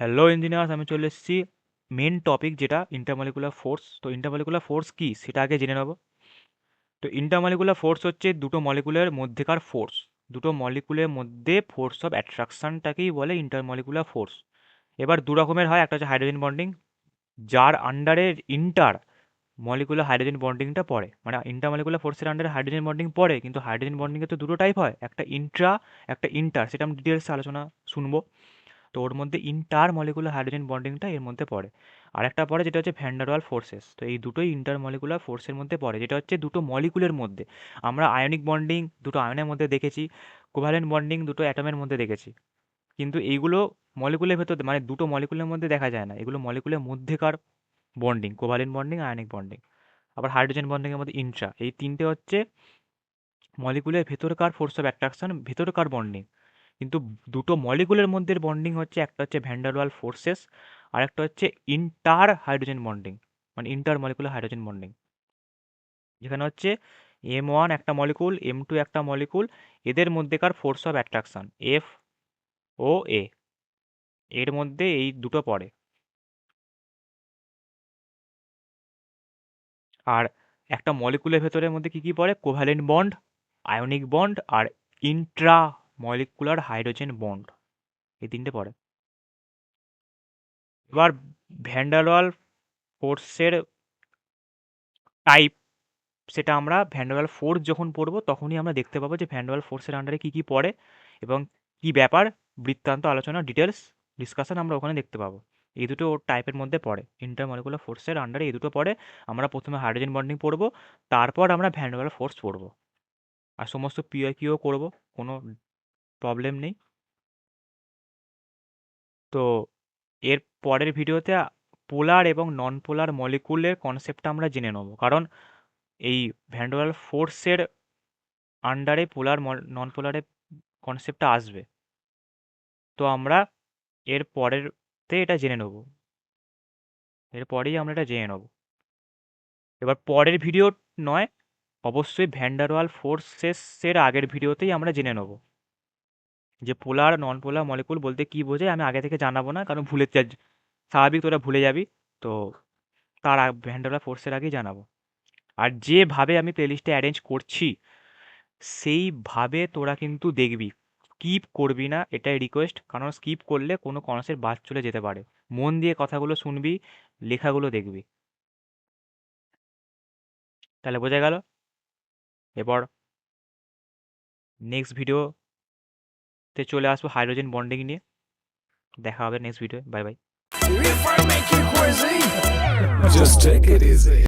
Hello engineers, আমি চলে এসেছি মেন টপিক, যেটা ইন্টারমলিকুলার ফোর্স। তো ইন্টারমলিকুলার ফোর্স কি সেটা আগে জেনে নেব। তো ইন্টারমলিকুলার ফোর্স হচ্ছে দুটো মলিকুলের মধ্যেকার ফোর্স। দুটো মলিকুলের মধ্যে ফোর্স অফ অ্যাট্রাকশনটাকেই বলে ইন্টারমলিকুলার ফোর্স। এবার দু রকমের হয়, একটা হচ্ছে হাইড্রোজেন বন্ডিং, যার আন্ডারে ইন্টার মলিকুলার হাইড্রোজেন বন্ডিংটা পড়ে। মানে ইন্টারমলিকুলার ফোর্সের আন্ডারে হাইড্রোজেন বন্ডিং পড়ে, কিন্তু হাইড্রোজেন বন্ডিংয়ে তো দুটো টাইপ হয়, একটা ইন্ট্রা, একটা ইন্টার। সেটা আমি ডিটেলসে আলোচনা শুনবো। তো ওর মধ্যে ইন্টার মলিকুলার হাইড্রোজেন বন্ডিংটা এর মধ্যে পড়ে। আর একটা পড়ে যেটা হচ্ছে ভ্যান ডার ওয়াল ফোর্সেস। তো এই দুটোই ইন্টার মলিকুলার ফোর্সের মধ্যে পড়ে, যেটা হচ্ছে দুটো মলিকুলের মধ্যে। আমরা আয়নিক বন্ডিং দুটো আয়নের মধ্যে দেখেছি, কোভ্যালেন্ট বন্ডিং দুটো অ্যাটমের মধ্যে দেখেছি, কিন্তু এইগুলো মলিকুলের ভেতর, মানে দুটো মলিকুলের মধ্যে দেখা যায় না। এগুলো মলিকুলের মধ্যেকার bonding, covalent bonding, ionic bonding. আবার হাইড্রোজেন বন্ডিংয়ের মধ্যে ইন্ট্রা। এই তিনটে হচ্ছে মলিকুলের ভেতরকার ফোর্স অফ অ্যাট্রাকশন, ভেতরকার বন্ডিং। কিন্তু দুটো মলিকুলের মধ্যে বন্ডিং হচ্ছে, একটা হচ্ছে ভ্যান ডার ওয়াল ফোর্সেস, আর একটা হচ্ছে ইন্টার হাইড্রোজেন বন্ডিং, মানে ইন্টার মলিকুলার হাইড্রোজেন বন্ডিং। যেখানে হচ্ছে M1 একটা মলিকুল, M2 একটা মলিকুল, এদের মধ্যেকার force of attraction F O A, এর মধ্যে এই দুটো পড়ে। আর একটা মলিকুলের ভেতরের মধ্যে কি কি পড়ে? কোভ্যালেন্ট বন্ড, আয়নিক বন্ড, আর ইন্ট্রা মলিকুলার হাইড্রোজেন বন্ড, এই তিনটে পড়ে। এবার ভ্যান ডার ওয়াল ফোর্সের টাইপ, সেটা আমরা ভ্যান ডার ওয়াল ফোর্স যখন পড়বো তখনই আমরা দেখতে পাবো যে ভ্যান ডার ওয়াল ফোর্সের আন্ডারে কী কী পড়ে এবং কী ব্যাপার। বৃত্তান্ত আলোচনা, ডিটেলস ডিসকাশন আমরা ওখানে দেখতে পাবো। এই দুটো ওর টাইপের মধ্যে পড়ে, ইন্টারমলিকুলার ফোর্সের আন্ডারে এই দুটো পড়ে। আমরা প্রথমে হাইড্রোজেন বন্ডিং পড়বো, তারপর আমরা ভ্যান ডার ওয়াল ফোর্স পড়বো। আর সমস্ত পিওকিও করবো, কোনো প্রবলেম নেই। তো এর পরের ভিডিওতে পোলার এবং নন পোলার মলিকুলের কনসেপ্টটা আমরা জেনে নেবো, কারণ এই ভ্যান ডার ওয়াল ফোর্সের আন্ডারে পোলার নন পোলারের কনসেপ্টটা আসবে। তো আমরা এর পরেরতে এটা জেনে নেব, এরপরেই আমরা এটা জেনে নেব। এবার পরের ভিডিও নয়, অবশ্যই ভ্যান ডার ওয়াল ফোর্সেসের আগের ভিডিওতেই আমরা জেনে নেব যে পোলার নন পোলার মলিকুল বলতে কী বোঝায়। আমি আগে থেকে জানাবো না, কারণ স্বাভাবিক, তোরা ভুলে যাবি। তো তার ভ্যান ডার ওয়াল ফোর্সের আগেই জানাবো। আর যেভাবে আমি প্লেলিস্টে অ্যারেঞ্জ করছি সেইভাবে তোরা কিন্তু দেখবি, স্কিপ করবি না, এটাই রিকোয়েস্ট। কারণ স্কিপ করলে কোনো কনসেপ্ট বাদ চলে যেতে পারে। মন দিয়ে কথাগুলো শুনবি, লেখাগুলো দেখবি, তাহলে বোঝা গেল। এবার নেক্সট ভিডিওতে চলে আসবো হাইড্রোজেন বন্ডিং নিয়ে। দেখা হবে next video. Bye bye. If I make you crazy, just take it easy.